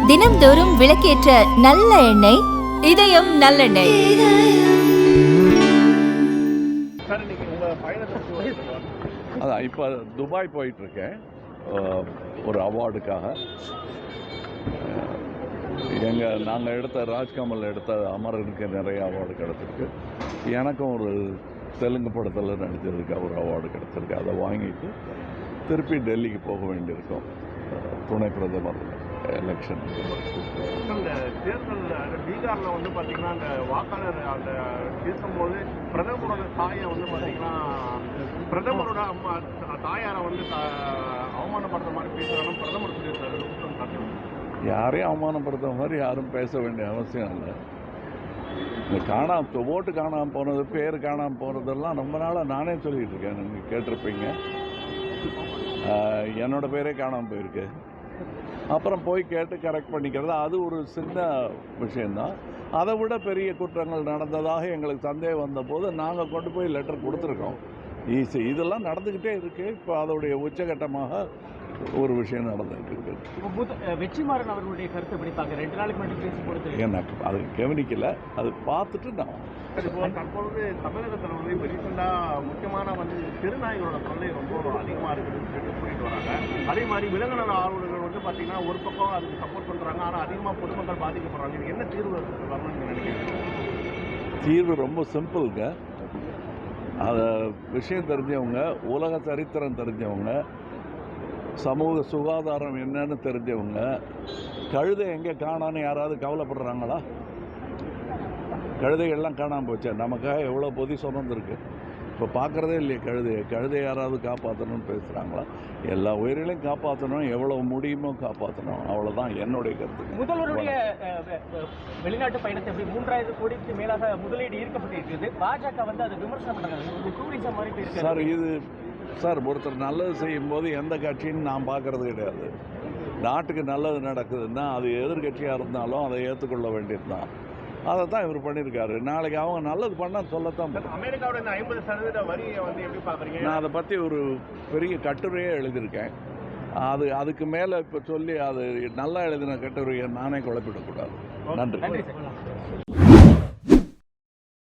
தினம்தோறும் விளக்கேற்ற நல்ல எண்ணெய் இதயம் நல்லெண்ணெய். அதான் இப்போ துபாய் போயிட்டுருக்கேன் ஒரு அவார்டுக்காக. நாங்கள் எடுத்த ராஜ்கமல் எடுத்த அமரனுக்கு நிறைய அவார்டு கிடச்சிருக்கு. எனக்கும் ஒரு தெலுங்கு படத்தில் நடித்ததுக்கு ஒரு அவார்டு கிடச்சிருக்கு. அதை வாங்கிட்டு திருப்பி டெல்லிக்கு போக வேண்டியிருக்கோம் துணை பிரதமர் எலெக்ஷன். அந்த தேர்தல் பீகாரில் வந்து பார்த்திங்கன்னா அந்த வாக்காளர் அந்த பேசும்போது பிரதமரோட தாயை வந்து பார்த்திங்கன்னா பிரதமரோட அம்மா தாயாரை வந்து அவமானப்படுற மாதிரி பேசுகிறாங்க பிரதமர் சொல்லியிருக்காரு. யாரையும் அவமானப்படுத்துற மாதிரி யாரும் பேச வேண்டிய அவசியம் இல்லை. இந்த ஓட்டு காணாமல் போனது, பேர் காணாமல் போனதெல்லாம் ரொம்ப நாளாக நானே சொல்லிகிட்டு இருக்கேன். நீங்கள் கேட்டிருப்பீங்க. என்னோட பேரே காணாமல் போயிருக்கு. அப்புறம் போய் கேட்டு கரெக்ட் பண்ணிக்கிறது அது ஒரு சின்ன விஷயந்தான். அதை விட பெரிய குற்றங்கள் நடந்ததாக எங்களுக்கு சந்தேகம் வந்தபோது நாங்கள் கொண்டு போய் லெட்டர் கொடுத்துருக்கோம். இதெல்லாம் நடந்துக்கிட்டே இருக்குது. இப்போ அதோடைய உச்சகட்டமாக ஒரு விஷயம் நடந்துகிட்டு இருக்கு. வெற்றிமாறன் அவர்களுடைய கருத்தை படிப்பாங்க 2 நாளைக்கு முன்னாடி பேசி கொடுத்து எனக்கு அது கவனிக்கல. அது பார்த்துட்டு நான் தற்பொழுது தமிழகத்தில் வந்து ரீசெண்டாக முக்கியமான வந்து திருநாய்களோட தொல்லை ரொம்ப அதிகமாக இருக்குதுன்னு சொல்லிட்டு கூட்டிகிட்டு வராங்க. அதே மாதிரி விலங்குநல ஆர்வலர்கள் வந்து பார்த்தீங்கன்னா ஒரு பக்கம் அதுக்கு சப்போர்ட் பண்ணுறாங்க. ஆனால் அதிகமாக பொதுமக்கள் பாதிக்கப்படுறாங்க. இது என்ன தீர்வு வரணும்னு நினைக்கிறீங்க? தீர்வு ரொம்ப சிம்பிளுங்க. அதை விஷயம் தெரிஞ்சவங்க, உலக சரித்திரம் தெரிஞ்சவங்க, சமூக சுகாதாரம் என்னன்னு தெரிஞ்சவங்க, கழுதை எங்கே காணான்னு யாராவது கவலைப்படுறாங்களா? கழுதைகள்லாம் காணாமல் போச்சு. நமக்காக எவ்வளோ பொதி சுமந்துருக்கு. இப்போ பார்க்குறதே இல்லையே கழுதை யாராவது காப்பாற்றணும்னு பேசுகிறாங்களா? எல்லா உயிர்களையும் காப்பாற்றணும், எவ்வளோ முடியுமோ காப்பாற்றணும். அவ்வளோதான் என்னுடைய கருத்து. முதல்வருடைய வெளிநாட்டு பயணத்தை எப்படி 3000 கோடிக்கு மேலாக முதலீடு ஈர்க்கப்பட்டிருக்கிறது. பாஜக வந்து அதை விமர்சனம் பண்ணுறாங்க. டூரிசம் மாதிரி சார் ஒருத்தர் நல்லது செய்யும்போது எந்த கட்சின்னு நான் பார்க்கறது கிடையாது. நாட்டுக்கு நல்லது நடக்குதுன்னா அது எதிர்கட்சியாக இருந்தாலும் அதை ஏற்றுக்கொள்ள வேண்டியது தான். அதை தான் இவர் பண்ணியிருக்காரு. நாளைக்கு அவங்க நல்லது பண்ணால் சொல்லத்தான். அமெரிக்காவோட 50% வரியை வந்து எப்படி பார்க்குறீங்க? நான் அதை பற்றி ஒரு பெரிய கட்டுரையே எழுதியிருக்கேன். அதுக்கு மேலே இப்போ சொல்லி அது நல்லா எழுதின கட்டுரையை நானே குழப்பிடக்கூடாது. நன்றி.